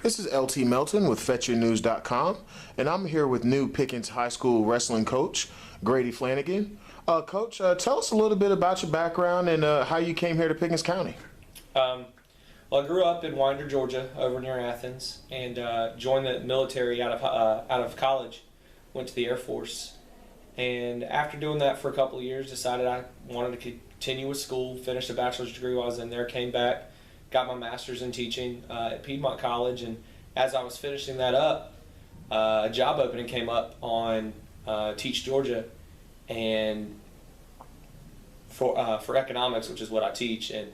This is LT Melton with FetchYourNews.com, and I'm here with new Pickens High School wrestling coach, Grady Flangagan. Coach, tell us a little bit about your background and how you came here to Pickens County. Well, I grew up in Winder, Georgia, over near Athens, and joined the military out of college. Went to the Air Force, and after doing that for a couple of years, decided I wanted to continue with school. Finished a bachelor's degree while I was in there. Came back, got my master's in teaching at Piedmont College, and as I was finishing that up, a job opening came up on Teach Georgia, and for economics, which is what I teach, and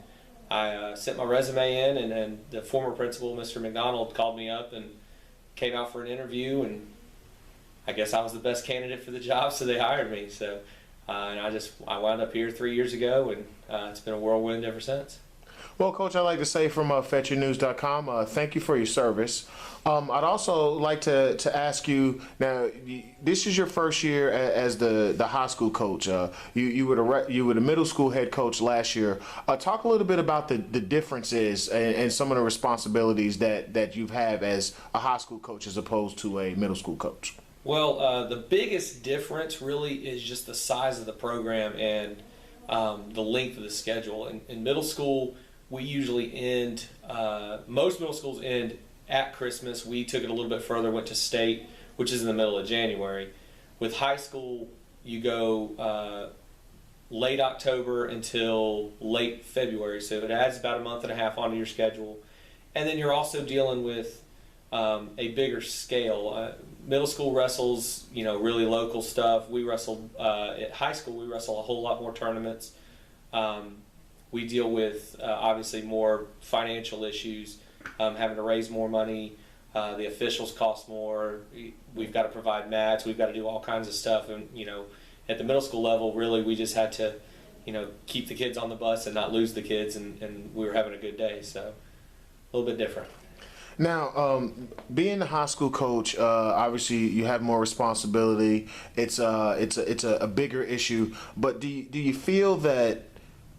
I sent my resume in, and then the former principal, Mr. McDonald, called me up and came out for an interview, and I guess I was the best candidate for the job, so they hired me. So, and I wound up here 3 years ago, and it's been a whirlwind ever since. Well, Coach, I'd like to say from FetchYourNews.com, thank you for your service. I'd also like to ask you, now, this is your first year as the high school coach. You were the middle school head coach last year. Talk a little bit about the differences and some of the responsibilities that you've had as a high school coach as opposed to a middle school coach. Well, the biggest difference really is just the size of the program and the length of the schedule. In middle school, we usually end, most middle schools end at Christmas. We took it a little bit further, went to state, which is in the middle of January. With high school, you go late October until late February, so it adds about a month and a half onto your schedule. And then you're also dealing with a bigger scale. Middle school wrestles, really local stuff. We wrestle at high school. We wrestle a whole lot more tournaments. We deal with obviously more financial issues, having to raise more money. The officials cost more. We've got to provide mats. We've got to do all kinds of stuff. And at the middle school level, really, we just had to, keep the kids on the bus and not lose the kids, and we were having a good day. So a little bit different. Now, being a high school coach, obviously you have more responsibility. It's a bigger issue. But do you feel that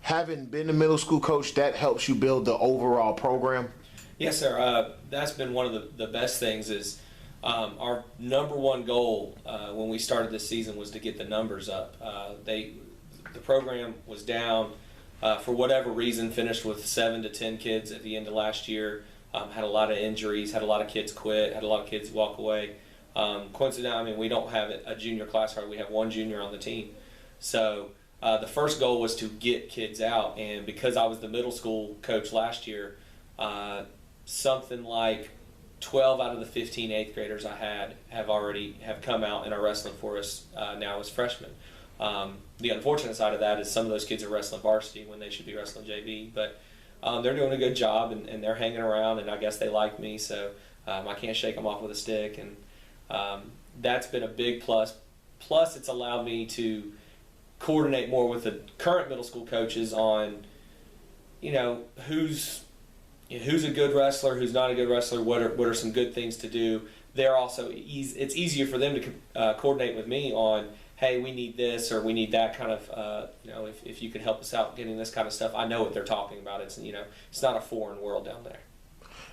having been a middle school coach, that helps you build the overall program? Yes, sir. That's been one of the best things. Is our number one goal when we started this season was to get the numbers up. The program was down for whatever reason. Finished with 7 to 10 kids at the end of last year. Had a lot of injuries, had a lot of kids quit, had a lot of kids walk away. Coincidentally, we don't have a junior class, right? We have one junior on the team. So the first goal was to get kids out, and because I was the middle school coach last year, something like 12 out of the 15 eighth graders I had have come out and are wrestling for us now as freshmen. The unfortunate side of that is some of those kids are wrestling varsity when they should be wrestling JV, but they're doing a good job, and they're hanging around, and I guess they like me, so I can't shake them off with a stick, and that's been a big plus. Plus, it's allowed me to coordinate more with the current middle school coaches on, who's a good wrestler, who's not a good wrestler, what are some good things to do. They're also it's easier for them to coordinate with me on, hey, we need this or we need that kind of, if you could help us out getting this kind of stuff. I know what they're talking about. It's it's not a foreign world down there.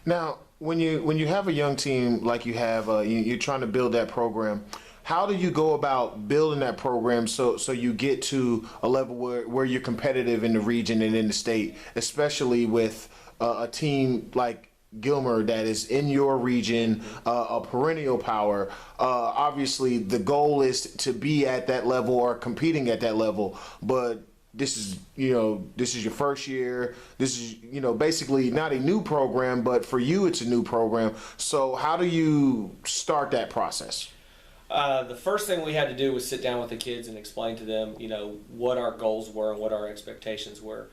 Now, when you have a young team like you have, you're trying to build that program. How do you go about building that program so you get to a level where you're competitive in the region and in the state, especially with a team like Gilmer that is in your region, a perennial power? Obviously, the goal is to be at that level or competing at that level, but this is your first year. This is basically not a new program, but for you it's a new program. So how do you start that process? The first thing we had to do was sit down with the kids and explain to them, what our goals were and what our expectations were.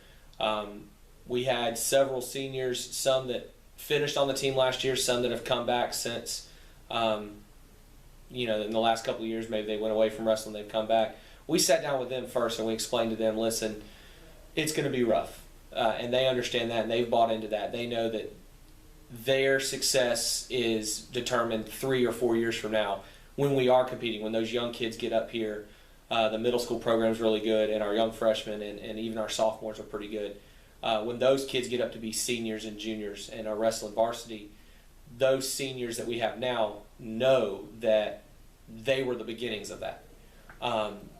We had several seniors, some that finished on the team last year, some that have come back since, in the last couple of years, maybe they went away from wrestling, they've come back. We sat down with them first and we explained to them, listen, it's going to be rough. And they understand that, and they've bought into that. They know that their success is determined 3 or 4 years from now when we are competing, when those young kids get up here. The middle school program is really good, and our young freshmen and even our sophomores are pretty good. When those kids get up to be seniors and juniors and are wrestling varsity, those seniors that we have now know that they were the beginnings of that.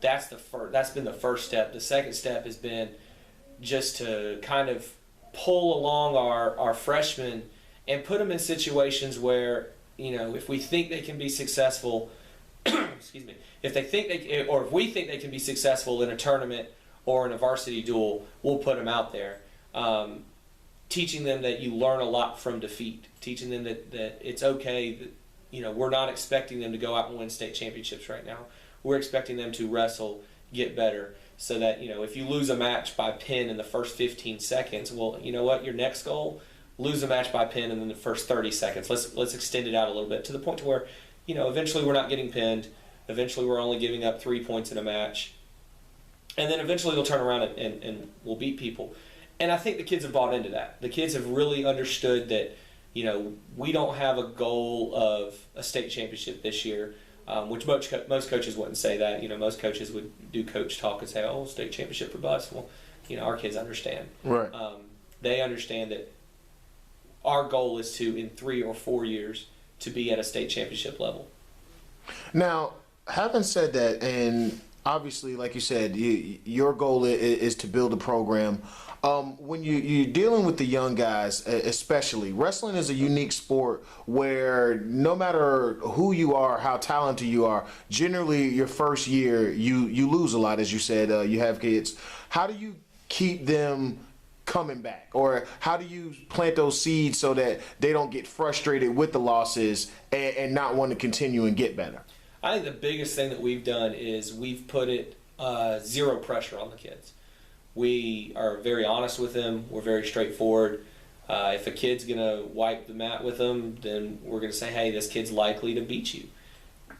That's been the first step. The second step has been just to kind of pull along our freshmen and put them in situations where, if we think they can be successful, excuse me, if we think they can be successful in a tournament or in a varsity duel, we'll put them out there. Teaching them that you learn a lot from defeat, teaching them that it's okay, that, we're not expecting them to go out and win state championships right now. We're expecting them to wrestle, get better, so that, if you lose a match by pin in the first 15 seconds, well, you know what, your next goal, lose a match by pin in the first 30 seconds. Let's extend it out a little bit to the point to where, eventually we're not getting pinned. Eventually we're only giving up 3 points in a match. And then eventually they'll turn around and we'll beat people. And I think the kids have bought into that. The kids have really understood that, we don't have a goal of a state championship this year, which most coaches wouldn't say that. Most coaches would do coach talk and say, oh, state championship for bus. Well, our kids understand. Right. They understand that our goal is to, in 3 or 4 years, to be at a state championship level. Now, having said that, and obviously, like you said, your goal is to build a program. When you're dealing with the young guys, especially, wrestling is a unique sport where no matter who you are, how talented you are, generally your first year you lose a lot, as you said. You have kids. How do you keep them coming back, or how do you plant those seeds so that they don't get frustrated with the losses and not want to continue and get better? I think the biggest thing that we've done is we've put zero pressure on the kids. We are very honest with them. We're very straightforward. If a kid's going to wipe the mat with them, then we're going to say, hey, this kid's likely to beat you.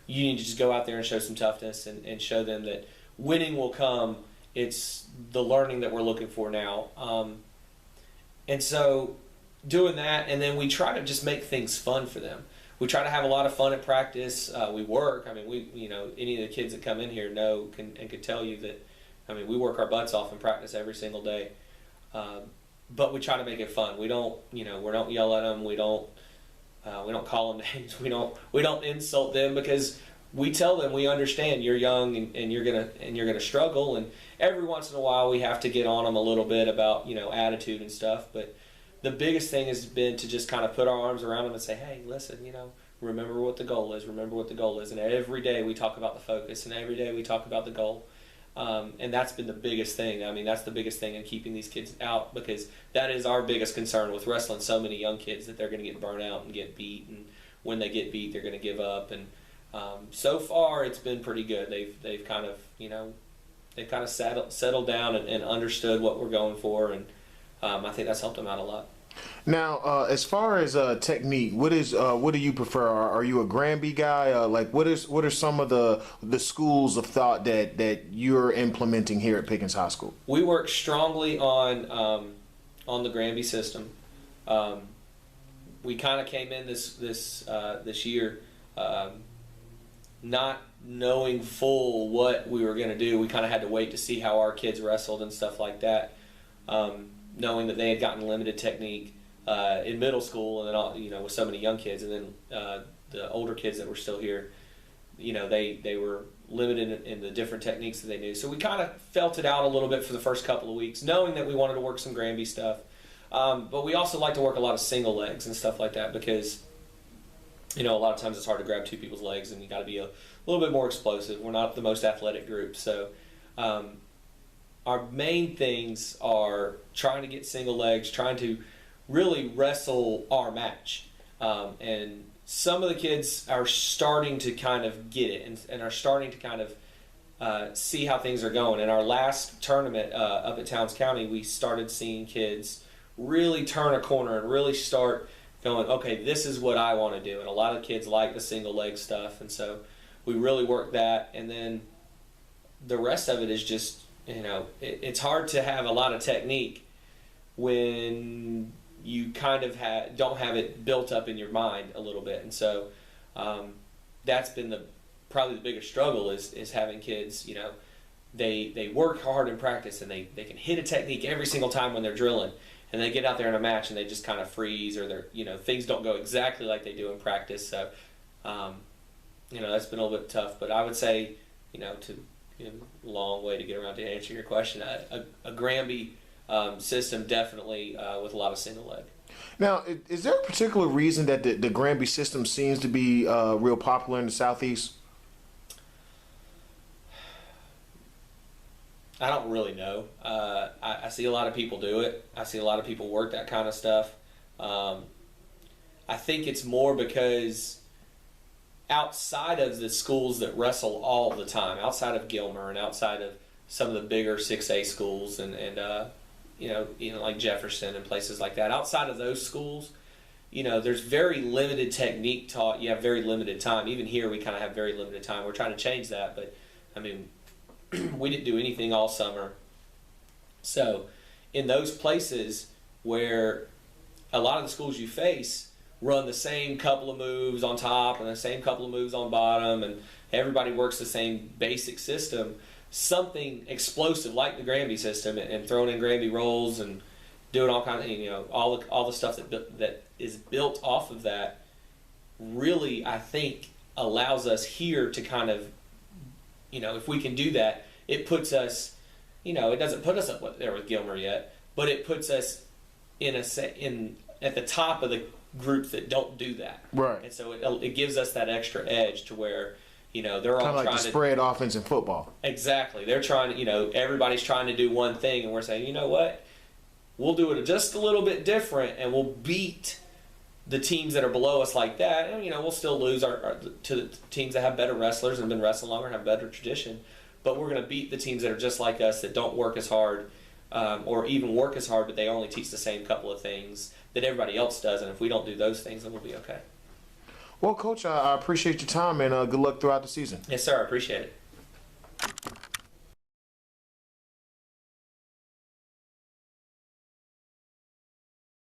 You need to just go out there and show some toughness and show them that winning will come. It's the learning that we're looking for now. And so doing that, and then we try to just make things fun for them. We try to have a lot of fun at practice. We work. I mean, any of the kids that come in here know and could tell you that, we work our butts off in practice every single day. But we try to make it fun. We don't yell at them. We don't call them names. We don't insult them, because we tell them we understand you're young and you're gonna struggle. And every once in a while we have to get on them a little bit about attitude and stuff. But the biggest thing has been to just kind of put our arms around them and say, hey, listen, remember what the goal is. Remember what the goal is. And every day we talk about the focus, and every day we talk about the goal. And that's been the biggest thing. That's the biggest thing in keeping these kids out, because that is our biggest concern with wrestling so many young kids, that they're going to get burnt out and get beat. And when they get beat, they're going to give up. And so far, it's been pretty good. They've kind of settled down and understood what we're going for. And I think that's helped them out a lot. Now, as far as technique, what do you prefer? Are you a Granby guy? What are some of the schools of thought that you're implementing here at Pickens High School? We work strongly on the Granby system. We kind of came in this year not knowing full what we were going to do. We kind of had to wait to see how our kids wrestled and stuff like that. Knowing that they had gotten limited technique in middle school, and then with so many young kids, and then the older kids that were still here, they were limited in the different techniques that they knew. So we kind of felt it out a little bit for the first couple of weeks, knowing that we wanted to work some Granby stuff, but we also like to work a lot of single legs and stuff like that, because a lot of times it's hard to grab two people's legs, and you got to be a little bit more explosive. We're not the most athletic group, so. Our main things are trying to get single legs, trying to really wrestle our match. And some of the kids are starting to kind of get it and are starting to kind of see how things are going. In our last tournament up at Towns County, we started seeing kids really turn a corner and really start going, okay, this is what I want to do. And a lot of kids like the single leg stuff. And so we really work that. And then the rest of it is just, it's hard to have a lot of technique when you kind of don't have it built up in your mind a little bit. And so that's been probably the biggest struggle is having kids, they work hard in practice, and they can hit a technique every single time when they're drilling. and they get out there in a match and they just kind of freeze, or things don't go exactly like they do in practice. So, that's been a little bit tough. But I would say, long way to get around to answer your question. A Granby system definitely with a lot of single leg. Now, is there a particular reason that the Granby system seems to be real popular in the Southeast? I don't really know. I see a lot of people do it. I see a lot of people work that kind of stuff. I think it's more because outside of the schools that wrestle all the time, outside of Gilmer and outside of some of the bigger 6A schools and like Jefferson and places like that, outside of those schools, there's very limited technique taught. You have very limited time. Even here, we kind of have very limited time. We're trying to change that, but I mean, we didn't do anything all summer. So in those places where a lot of the schools you face run the same couple of moves on top and the same couple of moves on bottom, and everybody works the same basic system, something explosive like the Granby system and throwing in Granby rolls and doing all kinds of, all the stuff that is built off of that really, I think, allows us here to kind of, if we can do that, it puts us, it doesn't put us up there with Gilmer yet, but it puts us in at the top of the groups that don't do that. Right. And so it gives us that extra edge to where, they're all kind of like trying the to spread offense in football. Exactly. They're trying to, everybody's trying to do one thing, and we're saying, you know what? We'll do it just a little bit different, and we'll beat the teams that are below us like that. And, we'll still lose to the teams that have better wrestlers and have been wrestling longer and have better tradition. But we're going to beat the teams that are just like us, that don't work as hard, or even work as hard, but they only teach the same couple of things that everybody else does. And if we don't do those things, then we'll be okay. Well, Coach, I appreciate your time, and good luck throughout the season. Yes, sir. I appreciate it.